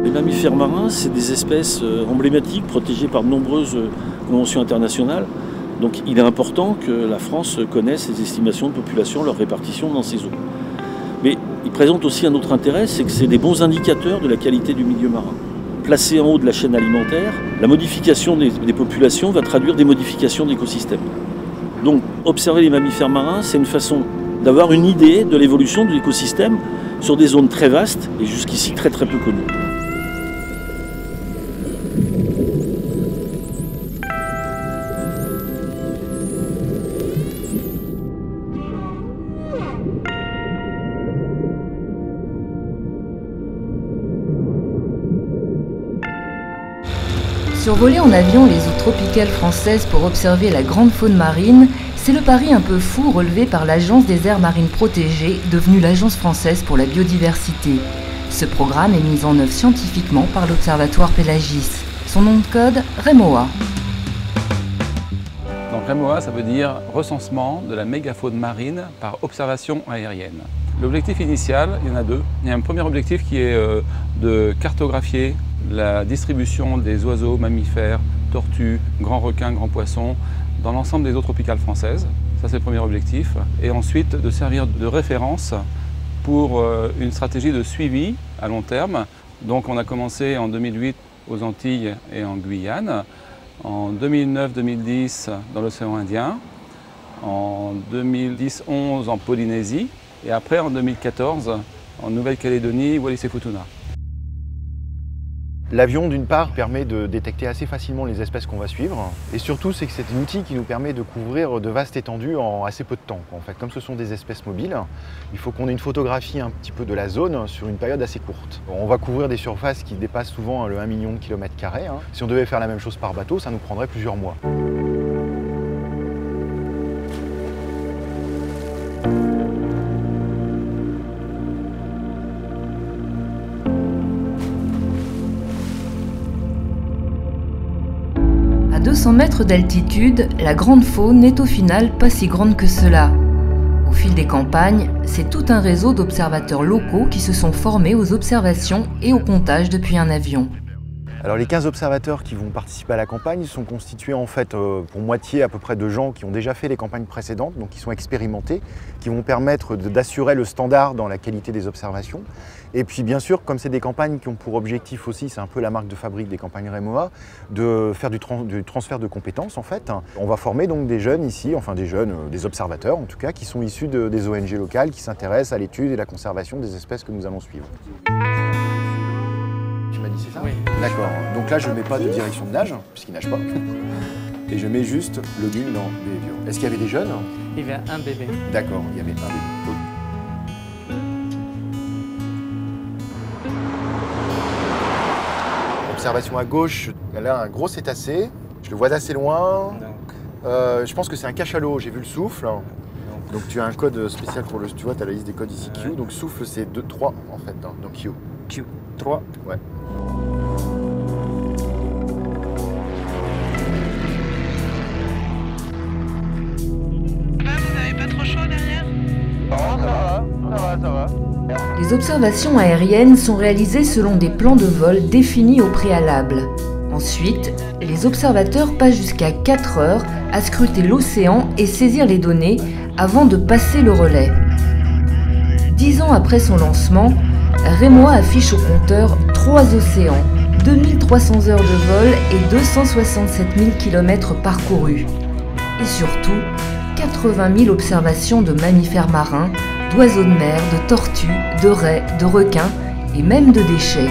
Les mammifères marins, c'est des espèces emblématiques, protégées par de nombreuses conventions internationales. Donc il est important que la France connaisse les estimations de population, leur répartition dans ces eaux. Mais ils présentent aussi un autre intérêt, c'est que c'est des bons indicateurs de la qualité du milieu marin. Placés en haut de la chaîne alimentaire, la modification des populations va traduire des modifications d'écosystèmes. Donc observer les mammifères marins, c'est une façon d'avoir une idée de l'évolution de l'écosystème sur des zones très vastes et jusqu'ici très peu connues. Survoler en avion les eaux tropicales françaises pour observer la grande faune marine, c'est le pari un peu fou relevé par l'Agence des aires marines protégées, devenue l'Agence française pour la biodiversité. Ce programme est mis en œuvre scientifiquement par l'Observatoire Pélagis. Son nom de code, REMOA. Donc REMOA, ça veut dire recensement de la mégafaune marine par observation aérienne. L'objectif initial, il y en a deux. Il y a un premier objectif qui est de cartographier la distribution des oiseaux, mammifères, tortues, grands requins, grands poissons dans l'ensemble des eaux tropicales françaises. Ça, c'est le premier objectif. Et ensuite, de servir de référence pour une stratégie de suivi à long terme. Donc, on a commencé en 2008 aux Antilles et en Guyane, en 2009-2010 dans l'océan Indien, en 2010-11 en Polynésie et après en 2014 en Nouvelle-Calédonie, Wallis et Futuna. L'avion, d'une part, permet de détecter assez facilement les espèces qu'on va suivre. Et surtout, c'est que c'est un outil qui nous permet de couvrir de vastes étendues en assez peu de temps. En fait, comme ce sont des espèces mobiles, il faut qu'on ait une photographie un petit peu de la zone sur une période assez courte. On va couvrir des surfaces qui dépassent souvent le 1 million de kilomètres carrés. Si on devait faire la même chose par bateau, ça nous prendrait plusieurs mois. À 200 mètres d'altitude, la grande faune n'est au final pas si grande que cela. Au fil des campagnes, c'est tout un réseau d'observateurs locaux qui se sont formés aux observations et au comptage depuis un avion. Alors les 15 observateurs qui vont participer à la campagne sont constitués en fait pour moitié à peu près de gens qui ont déjà fait les campagnes précédentes, donc qui sont expérimentés, qui vont permettre d'assurer le standard dans la qualité des observations. Et puis bien sûr, comme c'est des campagnes qui ont pour objectif aussi, c'est un peu la marque de fabrique des campagnes REMOA, de faire du transfert de compétences en fait. On va former donc des jeunes ici, enfin des jeunes, des observateurs en tout cas, qui sont issus des ONG locales qui s'intéressent à l'étude et la conservation des espèces que nous allons suivre. Tu m'as dit c'est ça? Oui. D'accord. Donc là, je ne mets pas de direction de nage, puisqu'il ne nage pas. Et je mets juste le guide dans behavior. Est-ce qu'il y avait des jeunes? Il y avait un bébé. D'accord, il y avait un bébé. Observation à gauche, là, un gros cétacé. Je le vois d'assez loin. Je pense que c'est un cachalot, j'ai vu le souffle. Donc tu as un code spécial pour le... Tu vois, tu as la liste des codes ici, Q. Donc souffle, c'est 2, 3 en fait. Donc Q. Q. 3. Ouais. Vous n'avez pas trop chaud derrière? Ça va. Les observations aériennes sont réalisées selon des plans de vol définis au préalable. Ensuite, les observateurs passent jusqu'à 4 heures à scruter l'océan et saisir les données avant de passer le relais. 10 ans après son lancement, REMOA affiche au compteur 3 océans, 2300 heures de vol et 267 000 km parcourus. Et surtout, 80 000 observations de mammifères marins, d'oiseaux de mer, de tortues, de raies, de requins et même de déchets.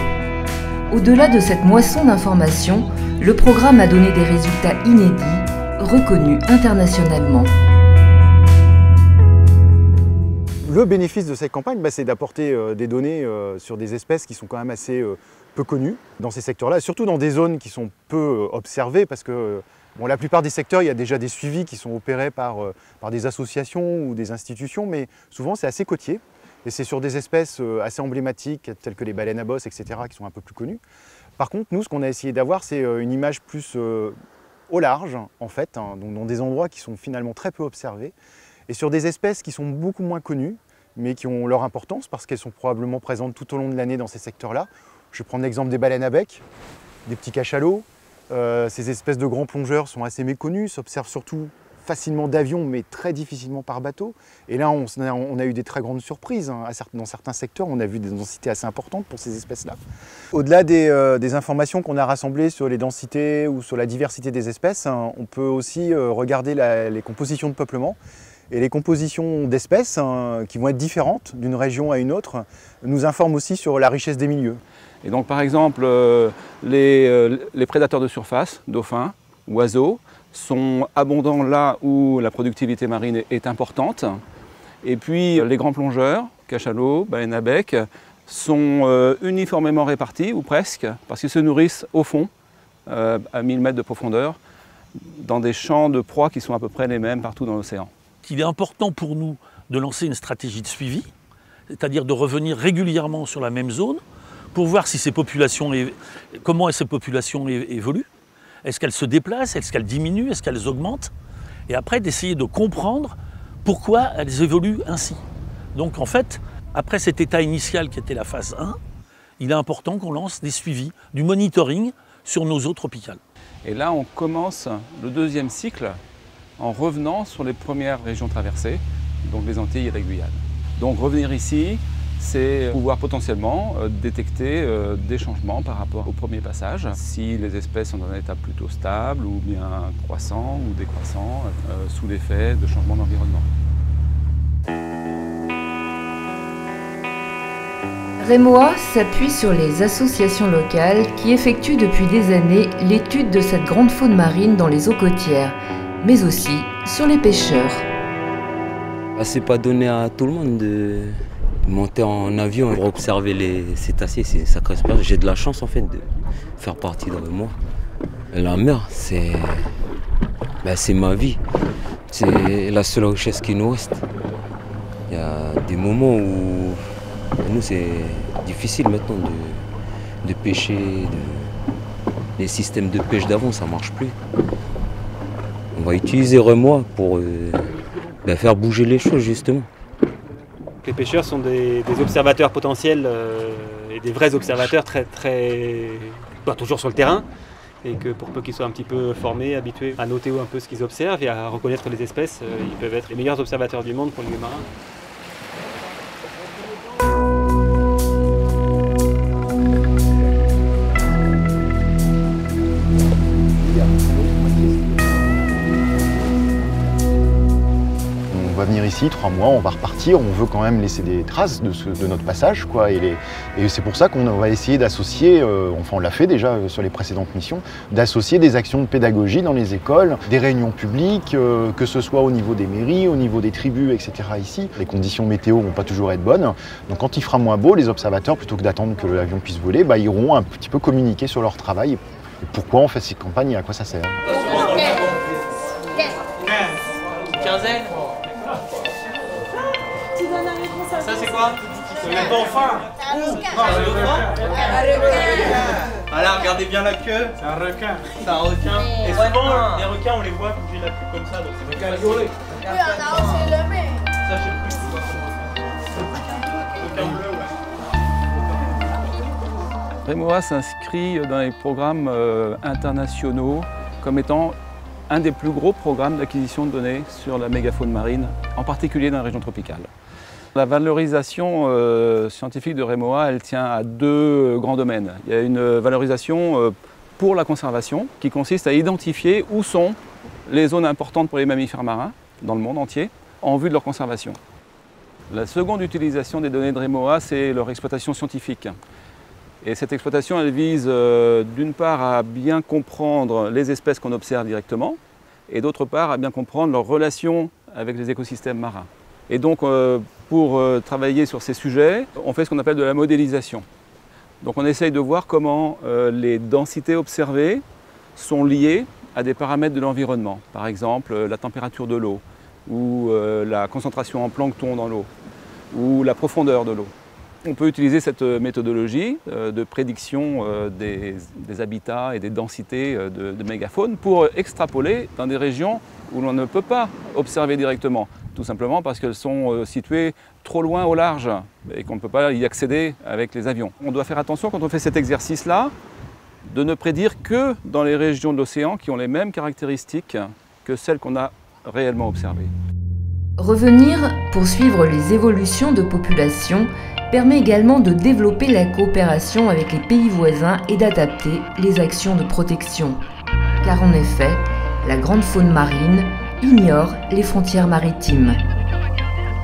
Au-delà de cette moisson d'informations, le programme a donné des résultats inédits, reconnus internationalement. Le bénéfice de cette campagne, c'est d'apporter des données sur des espèces qui sont quand même assez peu connues dans ces secteurs-là, surtout dans des zones qui sont peu observées, parce que la plupart des secteurs, il y a déjà des suivis qui sont opérés par des associations ou des institutions, mais souvent c'est assez côtier. Et c'est sur des espèces assez emblématiques, telles que les baleines à bosse, etc., qui sont un peu plus connues. Par contre, nous, ce qu'on a essayé d'avoir, c'est une image plus au large, en fait, hein, donc dans des endroits qui sont finalement très peu observés, et sur des espèces qui sont beaucoup moins connues, mais qui ont leur importance parce qu'elles sont probablement présentes tout au long de l'année dans ces secteurs-là. Je vais prendre l'exemple des baleines à bec, des petits cachalots. Ces espèces de grands plongeurs sont assez méconnues, s'observent surtout facilement d'avion, mais très difficilement par bateau. Et là, on a eu des très grandes surprises. Hein. Dans certains secteurs, on a vu des densités assez importantes pour ces espèces-là. Au-delà des informations qu'on a rassemblées sur les densités ou sur la diversité des espèces, hein, on peut aussi regarder les compositions de peuplement. Et les compositions d'espèces, hein, qui vont être différentes d'une région à une autre, nous informent aussi sur la richesse des milieux. Et donc par exemple, les prédateurs de surface, dauphins, oiseaux, sont abondants là où la productivité marine est importante. Et puis les grands plongeurs, cachalots, baleines à bec, sont uniformément répartis, ou presque, parce qu'ils se nourrissent au fond, à 1000 mètres de profondeur, dans des champs de proies qui sont à peu près les mêmes partout dans l'océan. Il est important pour nous de lancer une stratégie de suivi, c'est-à-dire de revenir régulièrement sur la même zone pour voir si comment ces populations évoluent. Est-ce qu'elles se déplacent? Est-ce qu'elles diminuent? Est-ce qu'elles augmentent? Et après d'essayer de comprendre pourquoi elles évoluent ainsi. Donc en fait, après cet état initial qui était la phase 1, il est important qu'on lance des suivis, du monitoring sur nos eaux tropicales. Et là, on commence le deuxième cycle en revenant sur les premières régions traversées, donc les Antilles et la Guyane. Donc revenir ici, c'est pouvoir potentiellement détecter des changements par rapport au premier passage, si les espèces sont dans un état plutôt stable ou bien croissant ou décroissant, sous l'effet de changements d'environnement. Remoa s'appuie sur les associations locales qui effectuent depuis des années l'étude de cette grande faune marine dans les eaux côtières, mais aussi sur les pêcheurs. C'est pas donné à tout le monde de monter en avion pour observer les cétacés, c'est une sacrée expérience. J'ai de la chance en fait de faire partie de moi. La mer, c'est ma vie. C'est la seule richesse qui nous reste. Il y a des moments où pour nous c'est difficile maintenant de pêcher. Les systèmes de pêche d'avant, ça marche plus. On va utiliser Remoa pour faire bouger les choses justement. Les pêcheurs sont des observateurs potentiels et des vrais observateurs toujours sur le terrain, et que pour peu qu'ils soient un petit peu formés, habitués à noter un peu ce qu'ils observent et à reconnaître les espèces, ils peuvent être les meilleurs observateurs du monde pour les marins. On va venir ici 3 mois, on va repartir, on veut quand même laisser des traces de notre passage, quoi. Et c'est pour ça qu'on va essayer d'associer, enfin on l'a fait déjà sur les précédentes missions, d'associer des actions de pédagogie dans les écoles, des réunions publiques, que ce soit au niveau des mairies, au niveau des tribus, etc. ici. Les conditions météo vont pas toujours être bonnes, donc quand il fera moins beau, les observateurs, plutôt que d'attendre que l'avion puisse voler, iront un petit peu communiquer sur leur travail. Et pourquoi on fait ces campagnes et à quoi ça sert. Quinzaine. Ça c'est quoi? C'est le dauphin. Un requin. Voilà, regardez bien la queue. C'est un requin. C'est un requin. Et souvent, les requins, on les voit bouger la queue comme ça. Donc c'est requin violet. Oui, on a aussi le même. Ça, je sais plus. Requin bleu, ouais. Remoa s'inscrit dans les programmes internationaux comme étant un des plus gros programmes d'acquisition de données sur la mégafaune marine, en particulier dans la région tropicale. La valorisation scientifique de Remoa, elle tient à 2 grands domaines. Il y a une valorisation pour la conservation, qui consiste à identifier où sont les zones importantes pour les mammifères marins, dans le monde entier, en vue de leur conservation. La seconde utilisation des données de Remoa, c'est leur exploitation scientifique. Et cette exploitation, elle vise d'une part à bien comprendre les espèces qu'on observe directement, et d'autre part à bien comprendre leurs relations avec les écosystèmes marins. Et donc, pour travailler sur ces sujets, on fait ce qu'on appelle de la modélisation. Donc on essaye de voir comment les densités observées sont liées à des paramètres de l'environnement. Par exemple, la température de l'eau, ou la concentration en plancton dans l'eau, ou la profondeur de l'eau. On peut utiliser cette méthodologie de prédiction des habitats et des densités de mégafaune pour extrapoler dans des régions où l'on ne peut pas observer directement, tout simplement parce qu'elles sont situées trop loin au large et qu'on ne peut pas y accéder avec les avions. On doit faire attention quand on fait cet exercice-là de ne prédire que dans les régions de l'océan qui ont les mêmes caractéristiques que celles qu'on a réellement observées. Revenir pour suivre les évolutions de population permet également de développer la coopération avec les pays voisins et d'adapter les actions de protection. Car en effet, la grande faune marine ignore les frontières maritimes.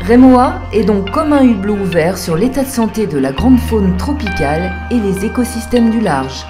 REMOA est donc comme un hublot ouvert sur l'état de santé de la grande faune tropicale et les écosystèmes du large.